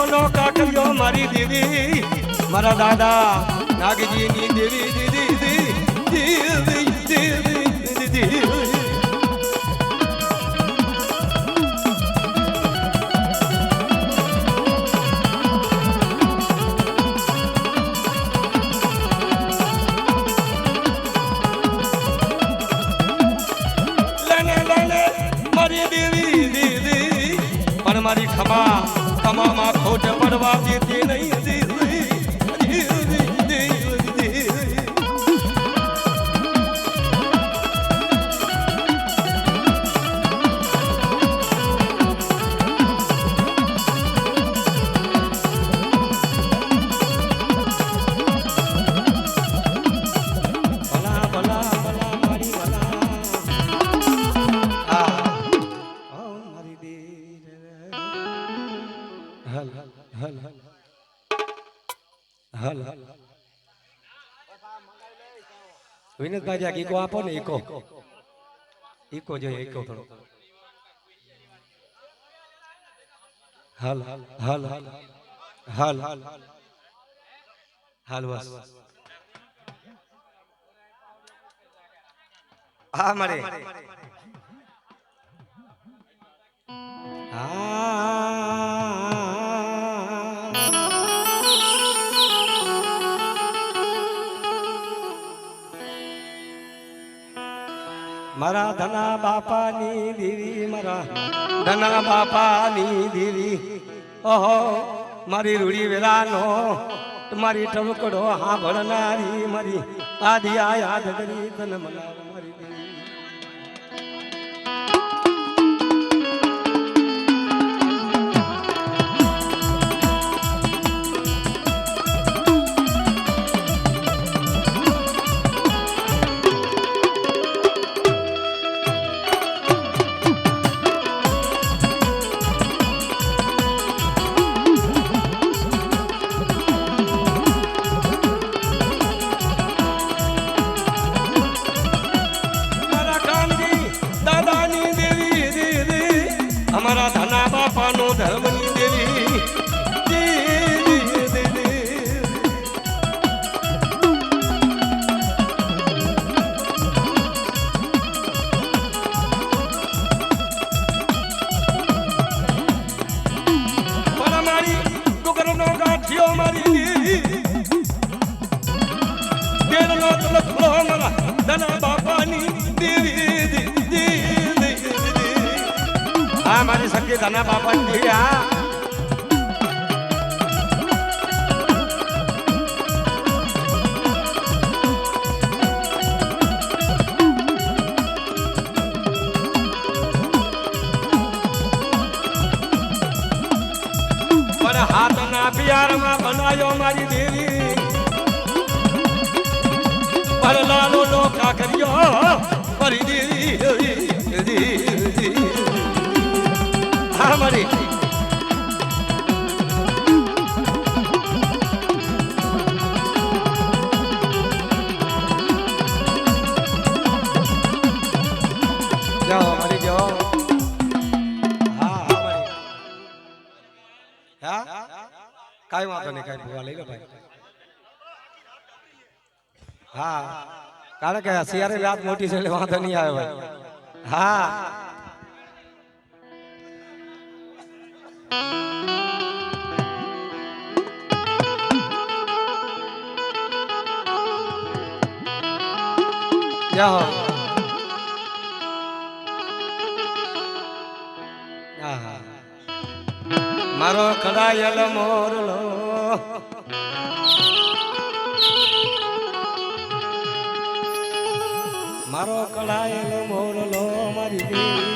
નો કાકરિયો મારી દેવી મારા દાદા નાગજીની દેવી દેવી દેવી દેવી દેવી મારી ખમા ખમામાં ખોટ પડવા દેતી નહીં વિનોદભાઈ આ ઈકો આપો ને ઈકો જોઈએ ઈકો થોડો હાલ હાલ હાલ હાલ હાલ બસ હા મારે મારા ધના બાપાની દેવી મારા ધના બાપાની દેવી ઓહો મારી રૂડી વેરાનો મારી ટવકડો સાંભળનારી મારી આદિયા યાદ કરી તને મનાવ મારી દેવી અમારા ધના બાપાનો ધર્મની દેવી મારી ડુગરનો ગાંઠિયો મારી દેવનો તલખો મારા ધના બાપાની દેવી મારી સખી ધના બાપા દેવ્યા પણ હાથના પિયારમાં બનાયો મારી દેવી પર લાલો નો કાકરિયો મારી દેવી હા મારી જાઓ મારી જાઓ હા હા મારી હા કાઈ વાંધો નહીં કાઈ ભૂવા લઈ લો ભાઈ હા કારણ કે શિયાળે રાત મોટી છે એટલે વાંધો નહીં આવે ભાઈ હા મારો કડાયલ મોરલો મારો કડાયલ મોરલો મારી દેવી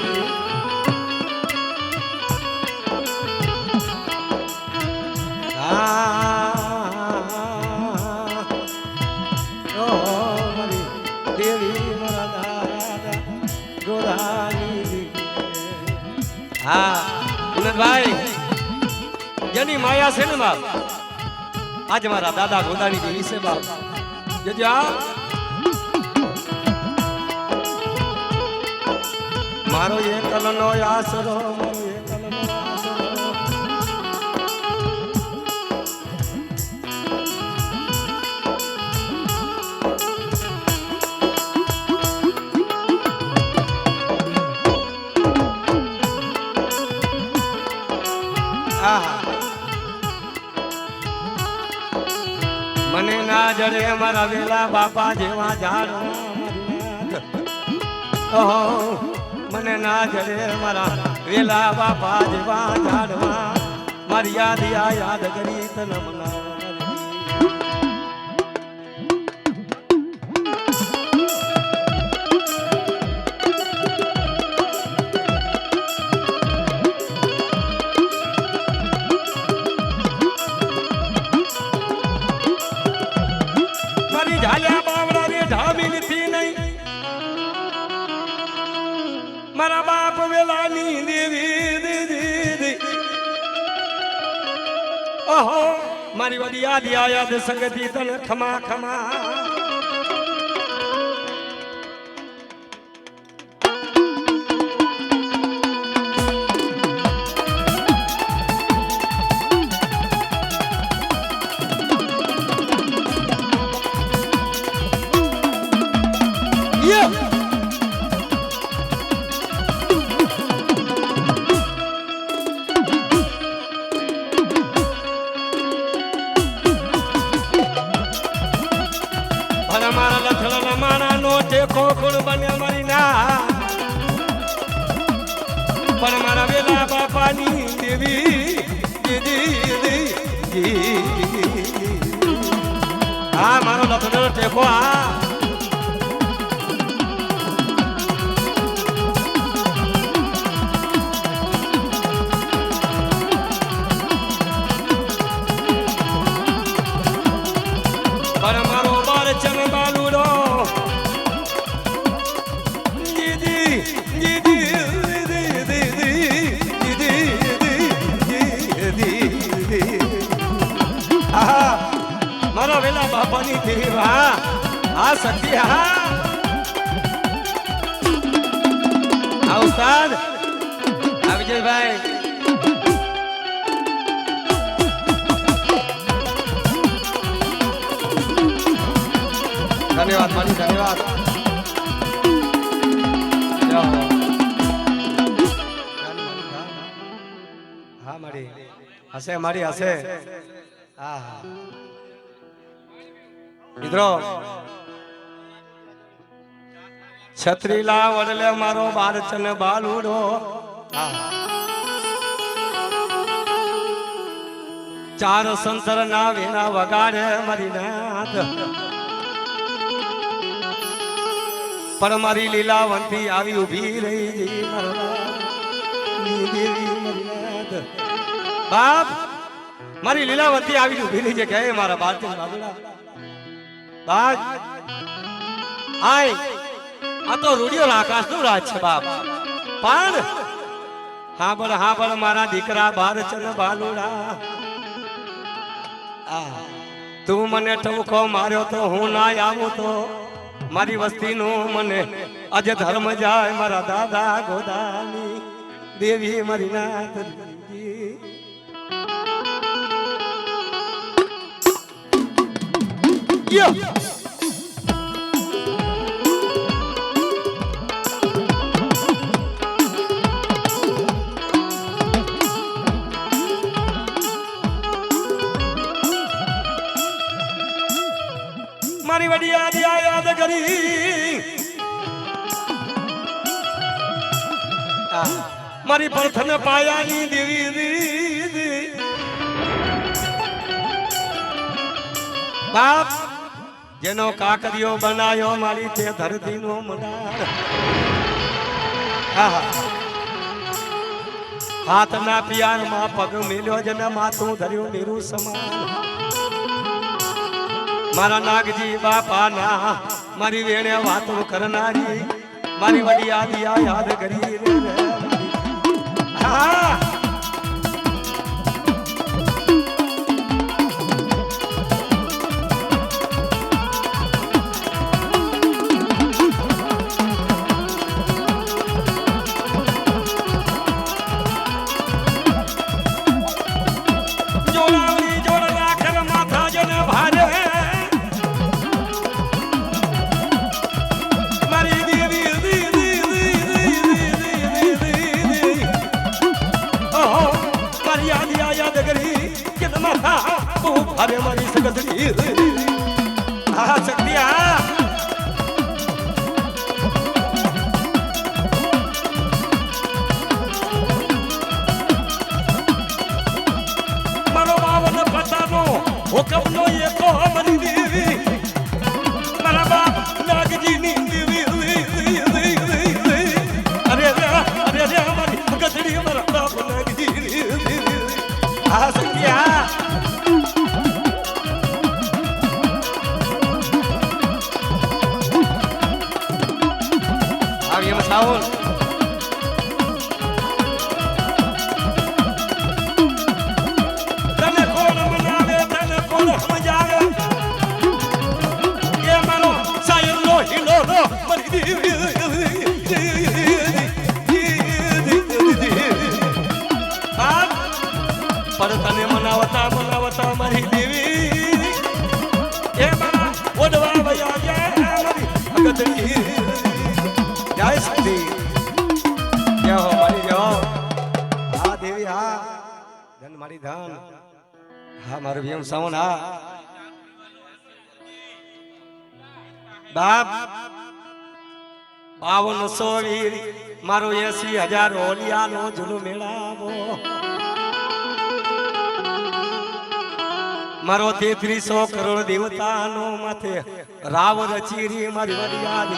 મારી દેવી મારા દાદા ગોરાની હા વિનોદભાઈ જેની માયા છે ને બાપ આજ મારા દાદા ગોદાની દેવી છે બાપ જજા મારો એકલનો આસરો મારો એકલનો આસરો મને ના જડે મારા વેલા બાપા જેવા ઝાડ મને ના જડે મારા વેલા બાપા જેવા ઝાડવા મારી યાદ કરી તન મના મારા બાપ વેલાની દેવી દીદી ઓહો મારી વડી યાદ સંગતિ તને ખમા ખમા કોણ બને મારી ના પણ મારા વેલા બાપાની દેવી હા મારો લખનો ટેકો હા પણ મારો બાર ચમ બાલુડો મારા વેલા બાપાની દેવ હા સખી હા ઉસ્તાદ વિજયભાઈ ધન્યવાદ મારી ધન્યવાદ હા મારી હશે હા મિત્રો છત્રીલા વડલે મારો બારચન બાલુડો ચાર સંતર ના વેના વગાડે મારી નાથ પણ મારી લીલાવંતી આવી ઉભી રહી બાપ મારી લીલાવંતી આવી ઉભી રહી છે કે મારા બારચન બાલુડા બાજ આય આ તો રૂડિયો આકાશ નું રાજ છે બાપ પણ હા બળ મારા દીકરા બારચન બાલુડા તું મને ટમકો માર્યો તો હું ના આવું તો મારી વસ્તી નું મને અજ ધર્મ જાય મારા દાદા ગોદાની દેવી મારી નાથ મારી વડી યાદ કરી મારી પ્રથમ પાયાની દેવી બાપ જેનો કાકરિયો બનાયો મારી તે ધરતી નો મડાર હાથ ના પિયાર માં પગ મેલ્યો જન માથું ધર્યું મેરું સમાન મારા નાગજી બાપા ના મારી વેણે વાતો કરનારી મારી વડી યાદ કરી હા આવી સગતડી હા શક્તિ હા મારો બાવન પતાનો હુકમનો એકો મરી દેવી મારા બાપ નાગજીની દેવી અરે અમારી સગતડી મારા બાપ નાગજી હા શક્તિ હા આવી એમ સાવન તને કોણ મનાવે તને કોણ સમજાવે એ મારો સાયલ નો હિલો નો મરી પર તને મનાવતા મારી દેવી એ મારા ઓડવા ભયા ગયા મારી અગતડી જય શક્તિ જય હો મારી જય હા દેવી હા ધન મારી ધન હા મારું ભીમ સાવન હા બાપ 5200 વીર મારો 80,000 ઓલિયાનો જુલુમ મેળાવો મારો 3300 કરોડ દેવતાનો માથે રાવ રચીરી મારી વડિયાદ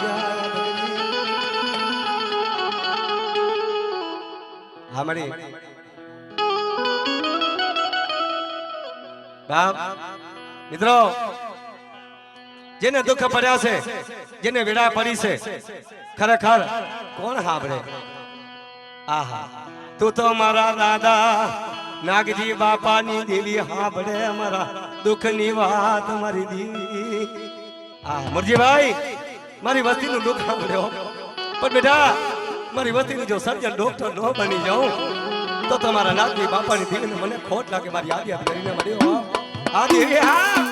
હા મળી બાપ મિત્રો જેને દુઃખ પડ્યા છે જેને વેડા પડી છે ખરેખર કોણ સાંભળે આહા તું તો મારા દાદા નાગજી બાપાની દેવી સાંભળે મારા દુઃખની વાત મારી દેવી આ મુરજીભાઈ મારી વસ્તીનું દુઃખ સાંભળ્યો પણ બેટા મારી વસ્તીનું જો સર્જન ડોક્ટર ન બની જાઉં તો તમારા નાગજી બાપાની દેવીને મને ખોટ લાગે મારી યાદ કરીને મળ્યો આ દેવી હા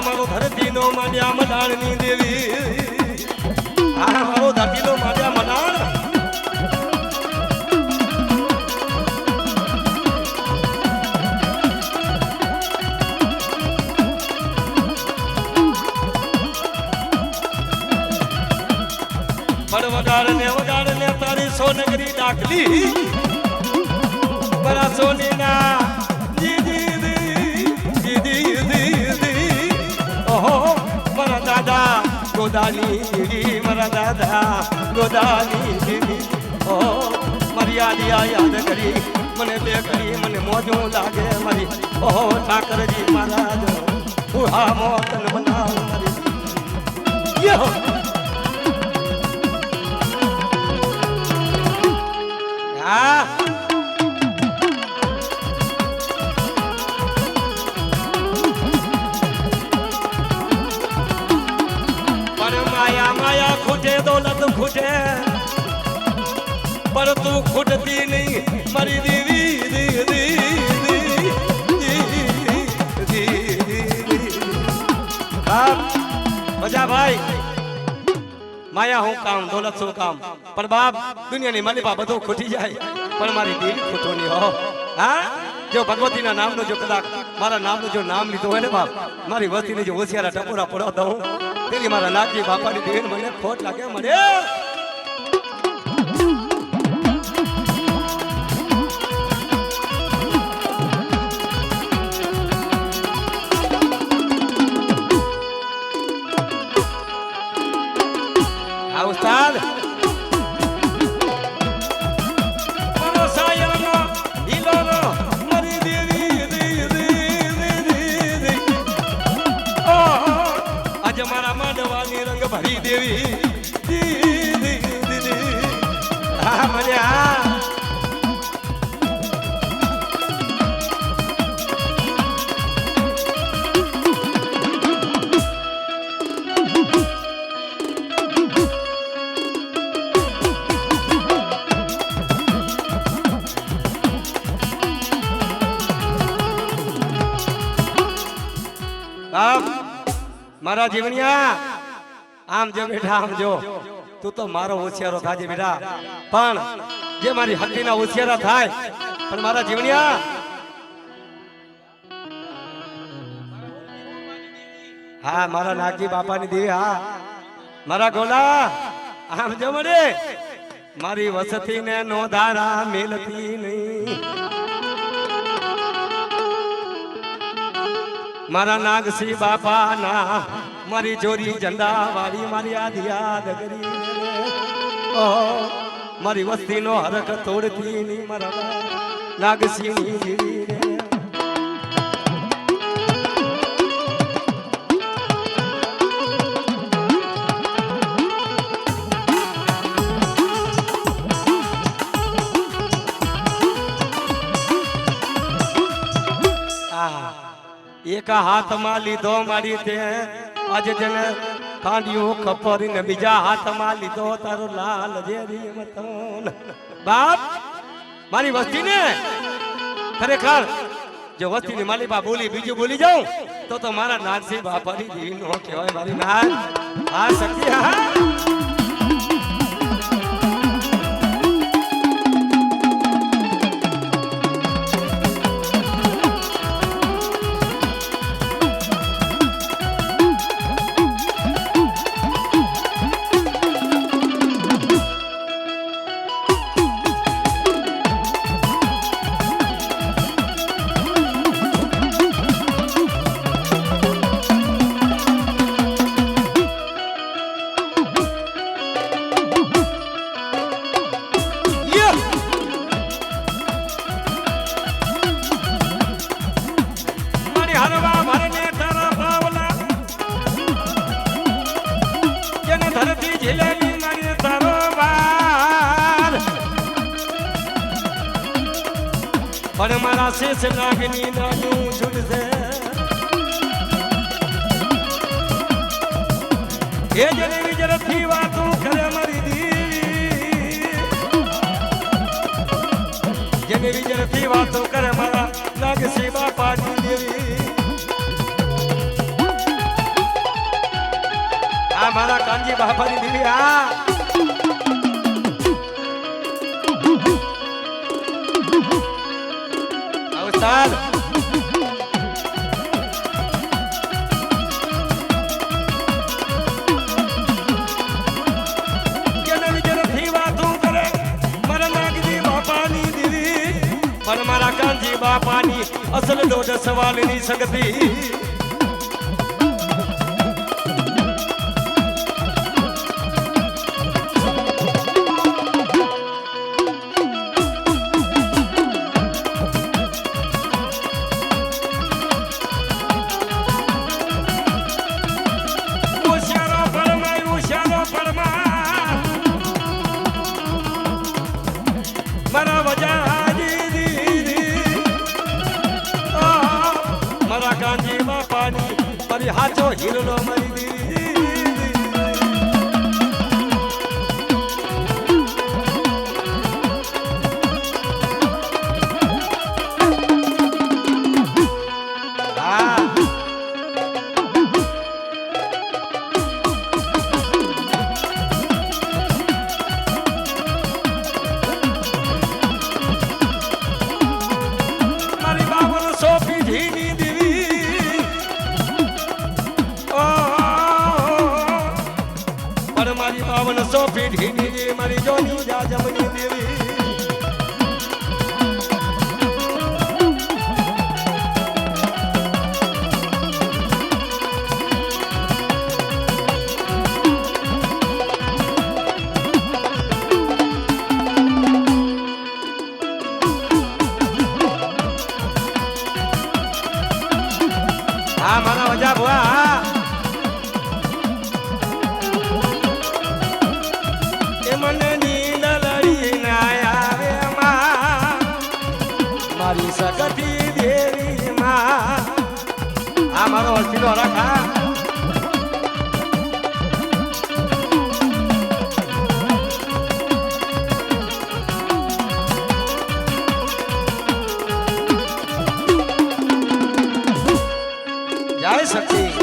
મારો ધરતીનો માડ્યા મડાણની દેવી હા મારો ધરતીનો માડ્યા મડાણ પણ વડાડને તારી સોનગરી દાખલી બરા સોનીના મારા દાદા ગોદાની દેવી મારા દાદા ગોદાની દેવી ઓ મારી યાદ કરી મને બે કરી મને મોજો લાગે મારી ઓહો ઠાકરજી મહારાજ ઉહા મોતન બનાવ મારી યો હા माया खुटे दौलत खुटे पर तू खुटती नहीं मरी देवी मजा भाई माया हूँ काम दौलत सो काम पर बाप दुनिया नहीं माली बाप तो खुटी जाए पर मारी देवी खुटो नहीं हो हाँ जो भगवती ना नाम नो जो कदा मारा नाम नो जो नाम लीधो है ने बाप मारी वस्ती ने जो होशियारा टपोरा पड़ा दऊं तेरी मारा नागजी बापा ની દેન મને ખોટ લાગે મને આ ઉસ્તાદ મારો સાયરનો હિલોનો મરી દેવી આજ મારા માંડવાની રંગ ભરી દેવી હા મને હા આમ મારા જીવણિયા આમ જો બેટા આમ જો તું તો મારો હોશિયારો થાજે બેટા પણ જે મારી હકીના હોશિયારા થાય પણ મારા જીવણિયા હા મારા નાગજી બાપાની દેવી હા મારા ગોલા આમ જો મળે મારી વસતી ને નો ધારા મેલતી નહીં મારા નાગસી બાપા ના મારી જોરી ઝંડા વાળી મારી આધી યાદ કરી મારી વસ્તી નો હરખ તોડતી ની મારા નાગસી ની દેવી રે એક હાથમાં લીધો મારી તે આજે જને કાંડિયું ખપરીને બીજા હાથમાં લીધો તારો લાલ જેરી મતન બાપ મારી વસ્તી ને ખરેખર જો વસ્તી ની માલી બા બોલી બીજું બોલી જાઉં તો મારા નાગસી બાપાની દેવી નો કહેવાય મારી નાગ હા શક્તિ હા પણ મારા શેષ નાગની નાનું ઝૂલશે એ જને વિજરથી વાતો કરે મારી દેવી જને વિજરથી વાતો કરે મારા નાગસી બાપાની દેવી આ મારા કાનજી બાપાની દેવી આ અવતાર પણ મારા કાનજી બાપાની અસલ દોઢ સવાલની શક્તિ મારા વજાજી મારા કાનજી બાપાની મારી હાચો હીરો મારી મારી બાવન સો પીઢી મારી જોની જાજમની દેવી હા મારા વજા ભુવા મારી સગતી દેવી માં આ મારો અર્થીનો રાખા જય શક્તિ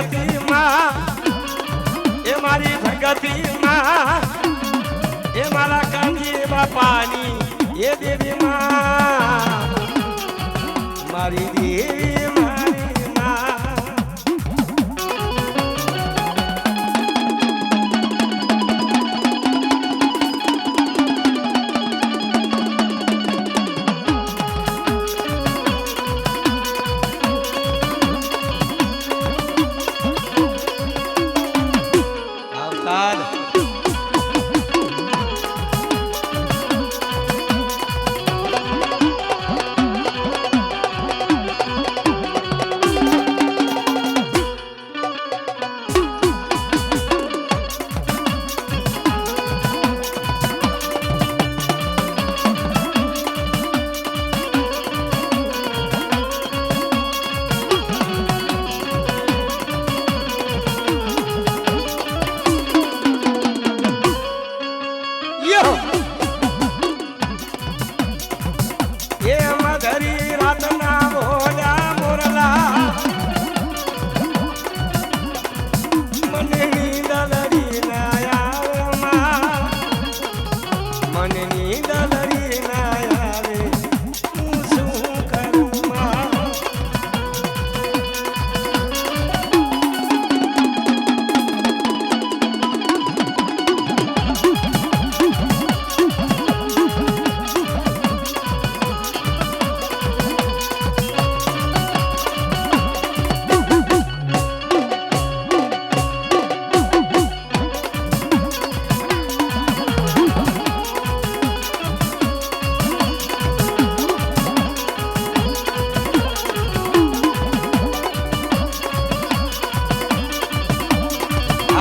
જગતી માં એ મારી જગતી માં એ મારા કાંજી બાપાની એ દેવી માં મારી દેવી મારી માં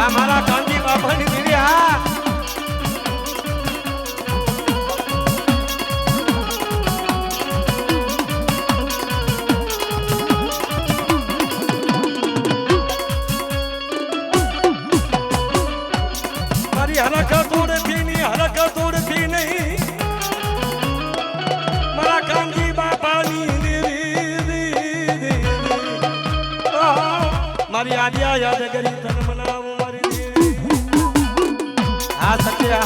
મારા કાંજી બાપાની દેવી હા મારી હરકત તોડતી નહીં મારા કાંજી બાપાની દેવી મારી આદ્યા યાદ કરી તન મનાવું આ સત્ય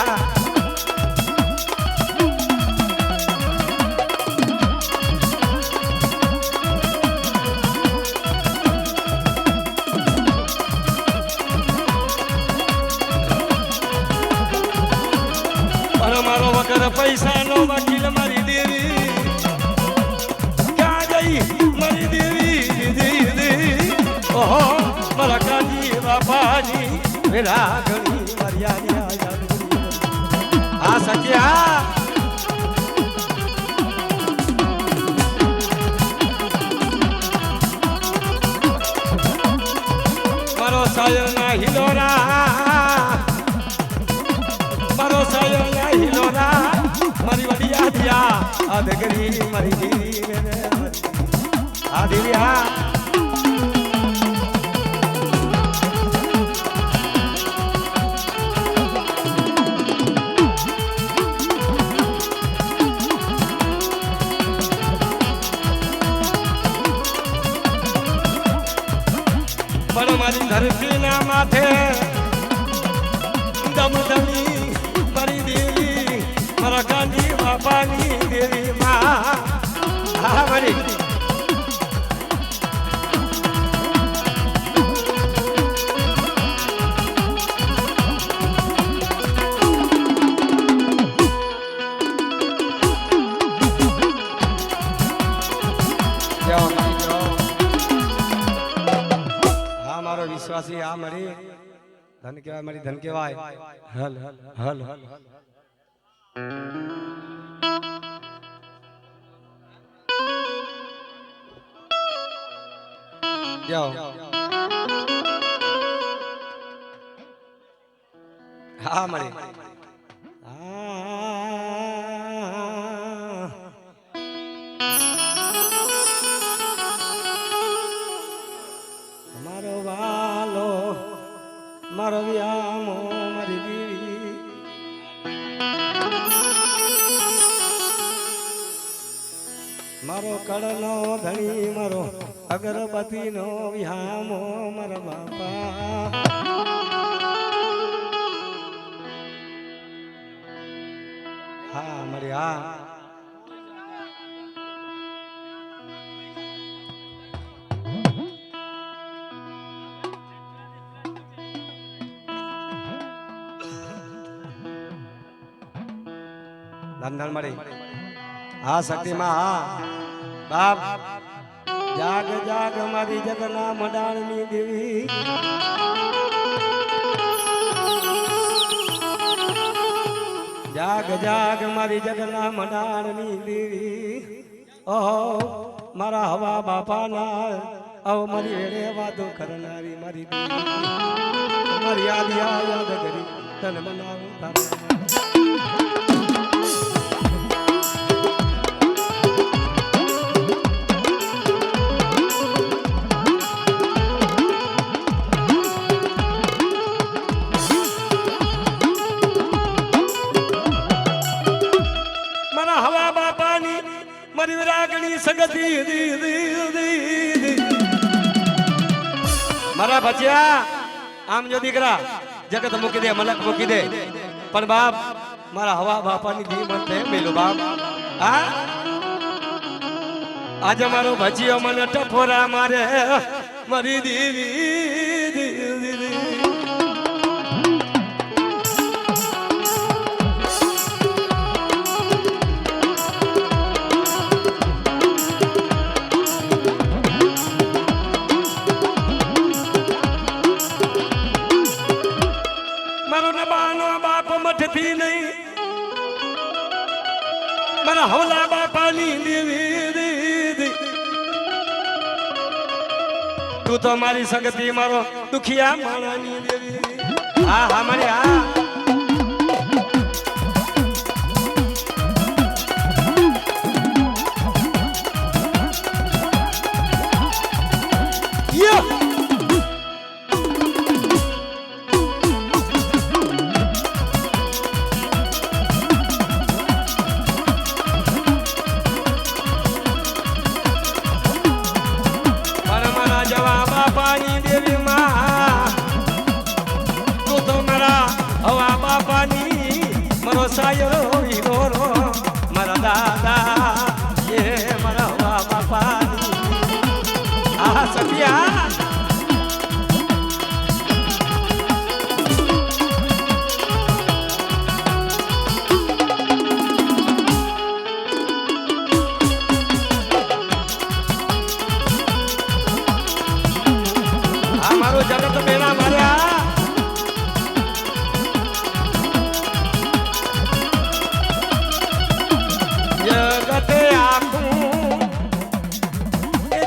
મારો વગર પૈસાનો વકીલ મારી દેવી ક્યાં ગઈ મારી દેવી ઓહો મારા કાંજી બાપાની વેલા ઘણી મર્યાદા આ સત્યા મારો સાયો ના હિલોરા મારો સાયો ના હિલોરા મારી વડિયા દિયા આ દગરી મારી દેવી આ દેવી હા મારી ધરતી ના માથે દમદમી મારી દેવી મારા કાંજી બાપાની દેવી માં હા મારી વિશ્વાસી આ મારી ધન કહેવાય મારી ધન કહેવાય હલ હલ હલ જાઓ હા મારી મારો વ્યામો મારી દેવી મારો કળનો ધણી મારો અગરબત્તી નો વિહામો મારા બાપા હા મારી હા ધન મળી હા શક્તિમાં હા બાપ જાગ જાગ મારી જગના મડાણની દેવી જાગ જાગ મારી જગના મડાણની દેવી ઓહો મારા હવા બાપાના અવ મારી વેડે વાતો કરનારી મારી દેવી મારી યાદ કરી તન મનાવું તારા મારી વિરાગણી સગતી મારા ભજ્યા આમ જો દીકરા જગત મૂકી દે મલક મૂકી દે પણ બાપ મારા હવા બાપાની દી મન મેલો બાપ હા આજે મારો ભજીયો મને ટફોરા મારે મારી દેવી મારા હવલા બાપાની દેવી તું તો મારી સગતી મારો દુખિયા માણાની દેવી હા હા મારી હા સાયો હીરો મારા દાદા એ મારા બાપા આ સત્યા આ મારો જગત બેના માર્યા જગતે આખું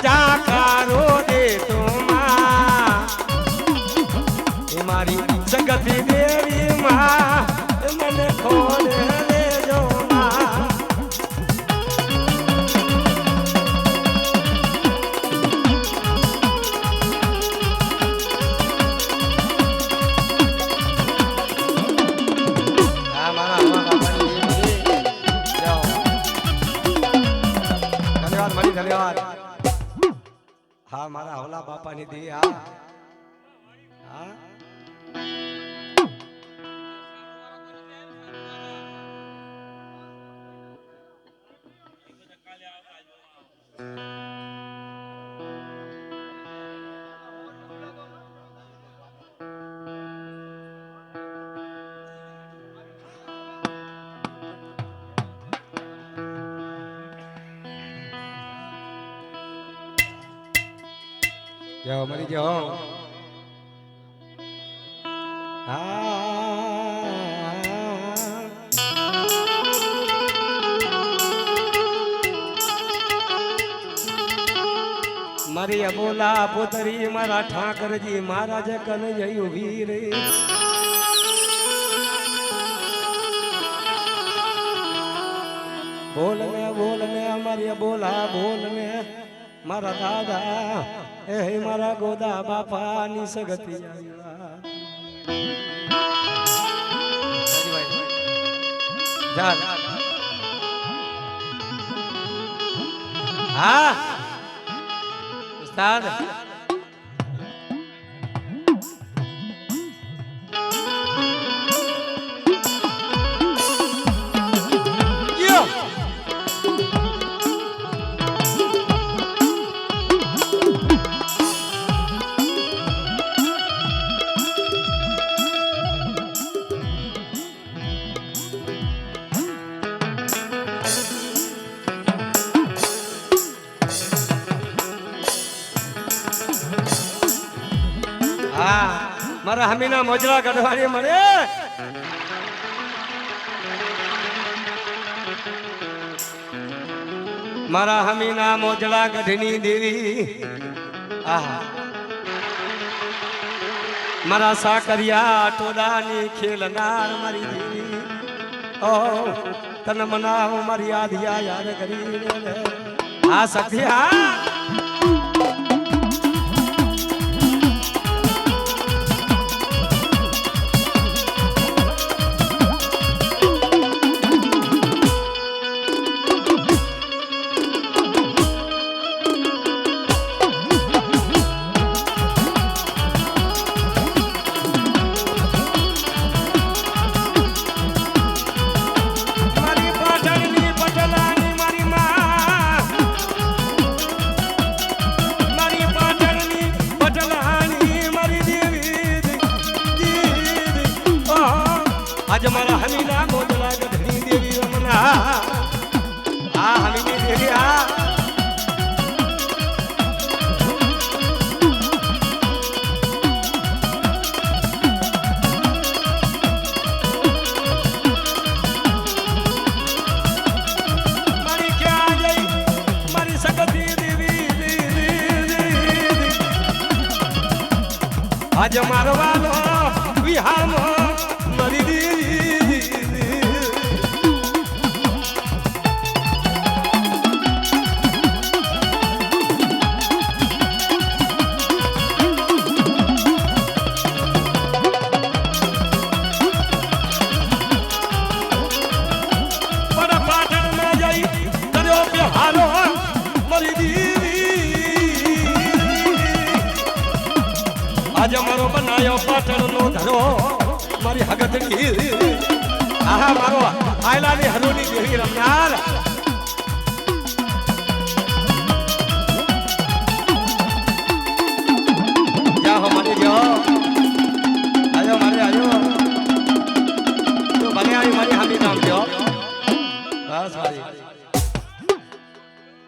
જાકારો દે તો મારી જગતી દેવી માં મને ખોલ લેજો ધન્યવાદ હા મારા હવલા બાપાની દી હા હા જાઓ મરી જાઓ મારી અબોલા પોતરી મારા ઠાકરજી મહારાજ કન જયું વીર બોલને અમારી અબોલા બોલને મારા દાદા એ મારા ગોદા બાપાની સગતી हाँ उस्ताद यो મારા હમીના મોજરા ગઢવાડી મળે મારા હમીના મોજડા ગઢની દેવી આહા મારા સાકરિયા ટોડાની ખેલનાર મારી દેવી ઓ તન મનાવ મારી આધિયા યાદ કરી આ શક્તિ હા आज हमारा हमीना मोजला गढ़नी देवी रमना आ हमीनी देवी आ मारी क्या गई मारी सकती देवी आज मारवालो बिहार में मरी देवी आज मारो बनायो पाटण नो धरो मारी हगतनी आहा मारो आयलानी हरोनी देवी रमनार जाओ मारे जाओ आयो मारे आयो तो बने आई मारी हमी नाम जाओ बस मारी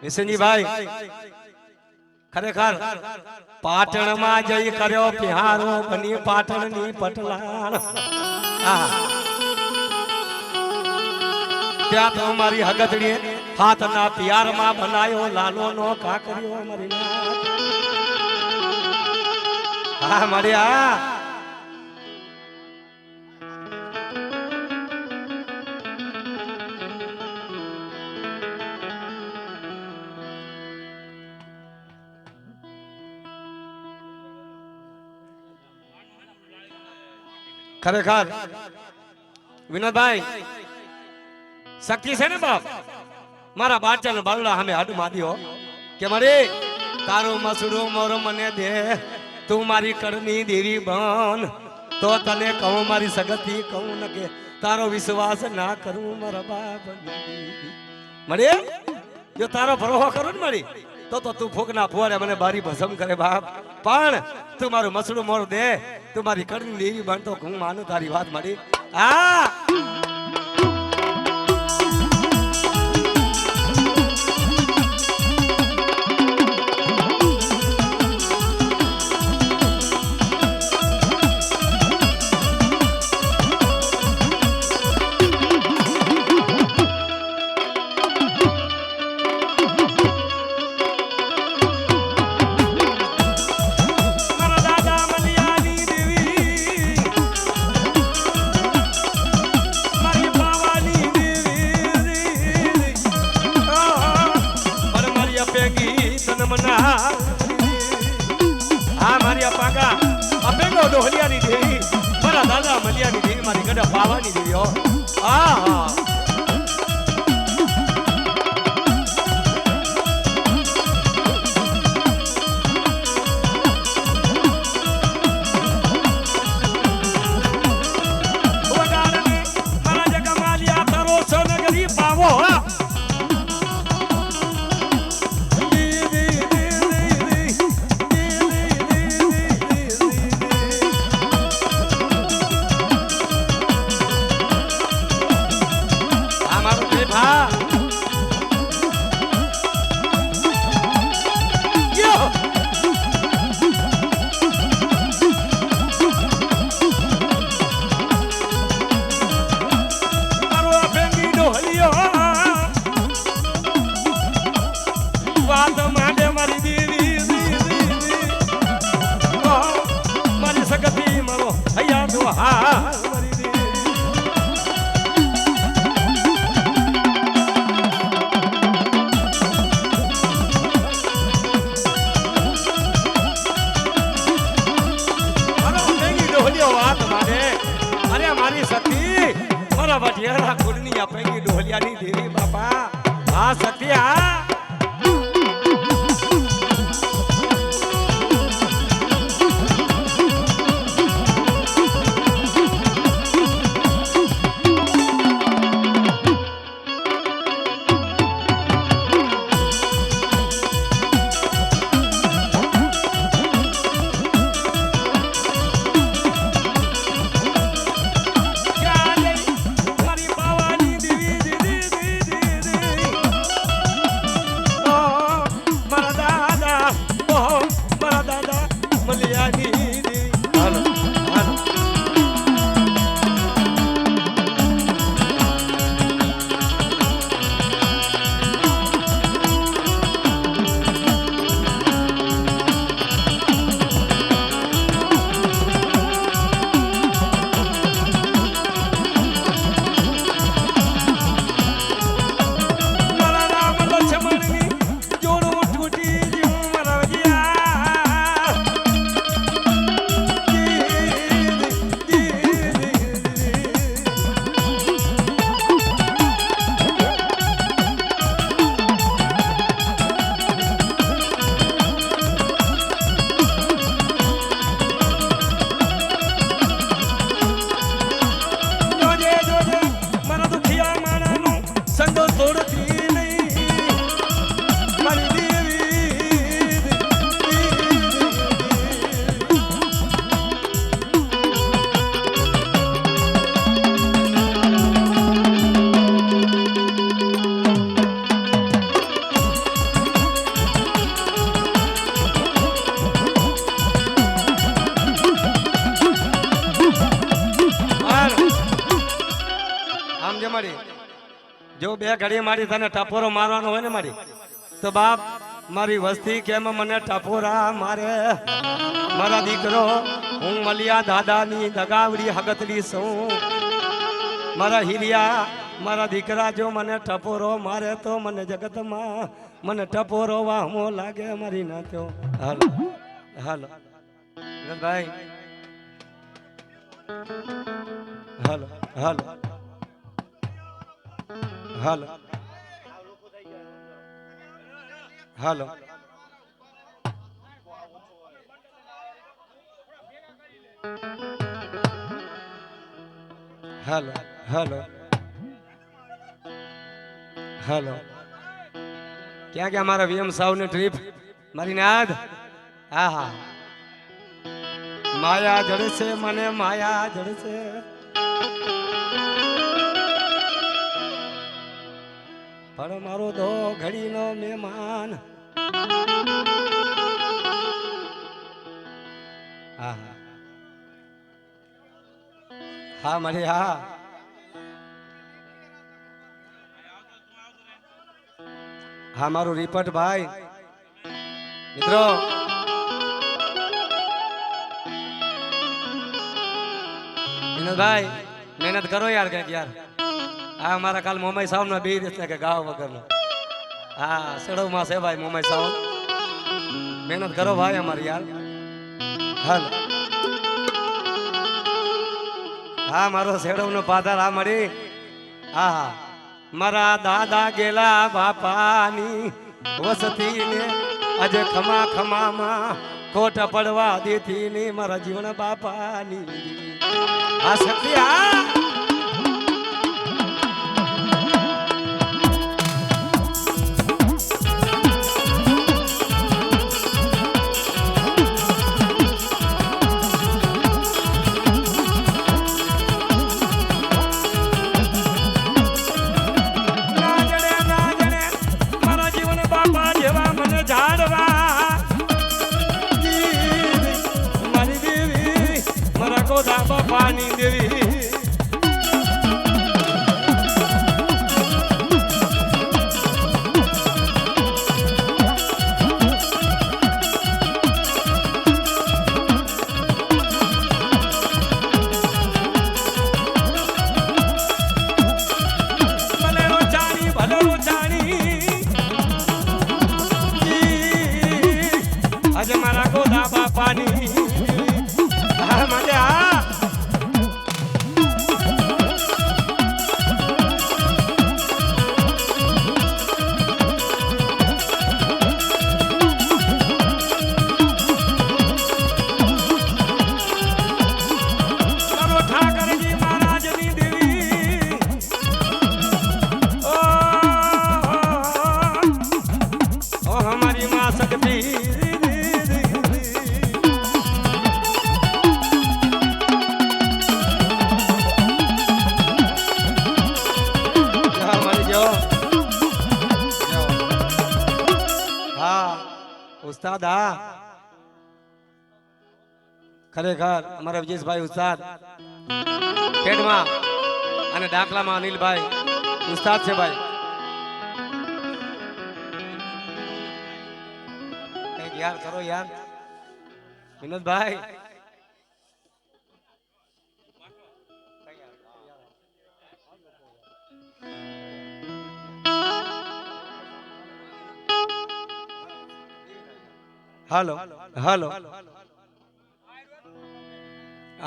विशनजी भाई खरेखर पाटण में जई कर्यो पिहारो बनी पाटण नी पटलाण त्या तो मारी हगतड़ी हाथ ना प्यार में बनायो लालो नो काकरियो मारी हाँ मारी आ खरेखर विनोद भाई शक्ति से ने बाप मारा बाचन बालड़ा हमें हड मादियो के मरे तारो मसड़ो मोर मने दे तू मारी करनी देवी बन तो तने कहूं मारी सगती कहूं न के तारो विश्वास ना करूं मारा बाप मरे जो तारो भरोहो करूं न मरी तो तू फूकना फुवारे मने बारी भसम करे बाप पण तू मारू मसड़ो मोर दे तू मारी करनी देवी बन तो हूं मानु तारी बात मरी आ डोहलिया नी देवी मारा दादा मलिया नी देवी मारी गड़ा बावा नी देवी हो હા શક્તિ હા જો બે ઘડી મારી તને ટપોરો મારવાનો હોય ને મારી તો બાપ મારી વસ્તી કેમ મને ટપોરા મારે મારા દીકરો હું મલિયા દાદાની દગાવડી હગતડી છું મારા હિરિયા મારા દીકરા જો મને ટપોરો મારે તો મને જગતમાં મને ટપોરો વાહમો લાગે મારી નાથ્યો હાલો હાલો ભાઈ હાલો હાલો હાલો હાલો હાલો હાલો હાલો ક્યાં ક્યાં મારા વીએમ સાવની ટ્રીપ મારી નાદ હા હા માયા જડશે મને માયા જડશે પણ મારો દો ઘડીનો મહેમાન હા હા મારી હા હા મારું રિપોર્ટ ભાઈ મિત્રો વિનોદભાઈ મહેનત કરો યાર કઈક યાર હા મારા કાલ મોમાઈ સાવન ના બે દિવસ કે ગાવ વગરનો હા સડવમાં છે ભાઈ મોમાઈ સાવન મહેનત કરો ભાઈ અમારી યાર હાલ હા મારો સેડવનો પાધાર આ મળી હા હા મારા દાદા ગેલા બાપાની વસતી ને આજે ખમા ખમામાં ખોટ પડવા દેતી ને મારા જીવન બાપાની આ શક્તિ આ પાણી દેવી આજે મારા ગોદા બાપાની હા મને આ ઉસ્તાદ હા ખરેખર અમારા વિજેશભાઈ ઉસ્તાદ ખેડમાં અને ડાકલામાં અનિલભાઈ ઉસ્તાદ છે ભાઈ. કઈક યાર કરો યાર વિનોદભાઈ. હાલો હાલો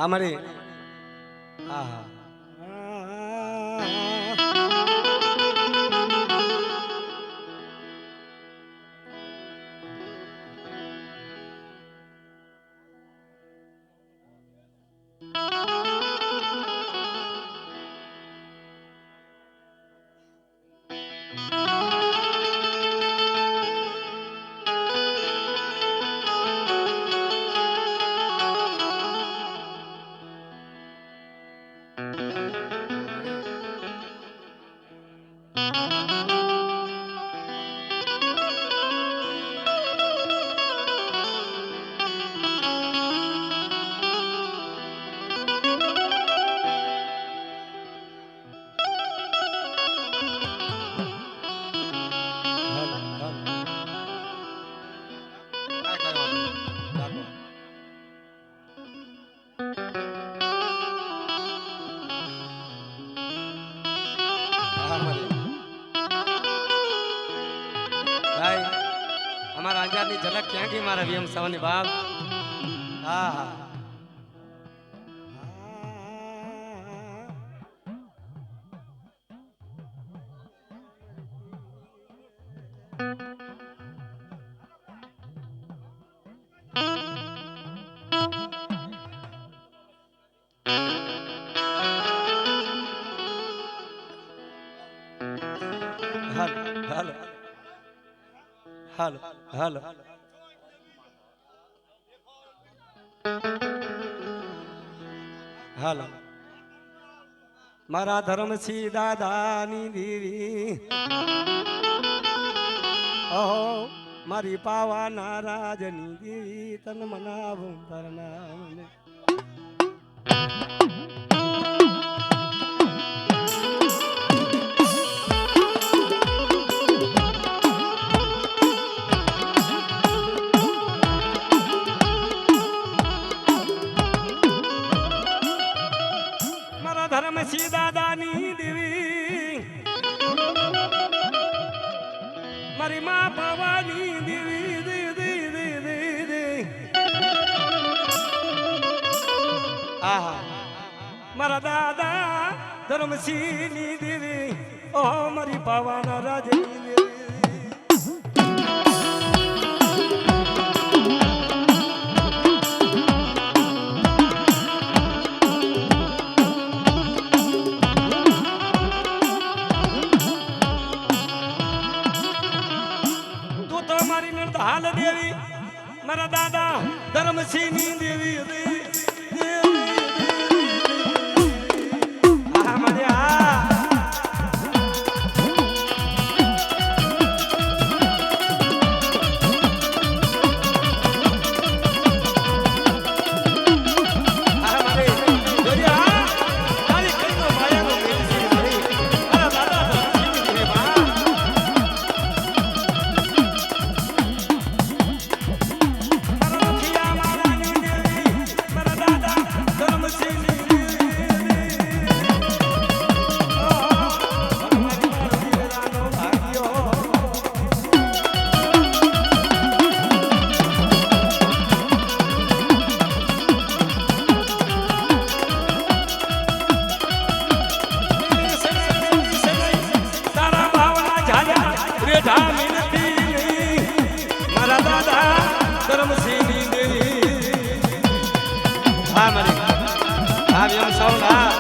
અમારી હા હા અમારા આઝાદની ઝલક ક્યાં ગઈ મારા વીએમ સવાની બાપ. હા હા હાલો હાલો હાલો હાલો મારા ધર્મસિંહ દાદાની દેવી ઓહો મારી પાવાના રાજની દેવી તન મનાવું તરનામ. ધર્મસિંહ દાદાની દેવી મારી માં ભવાની દેવી દેવી આહા મારા દાદા ધર્મસિંહ ની દેવી ઓ મારી પાવાના રાજની દેવી. હાલ દેવી મારા દાદા ધર્મસિંહ ની દેવી ધર્મસિંહ ની દેવી. હા મારી હા એમ સૌ ના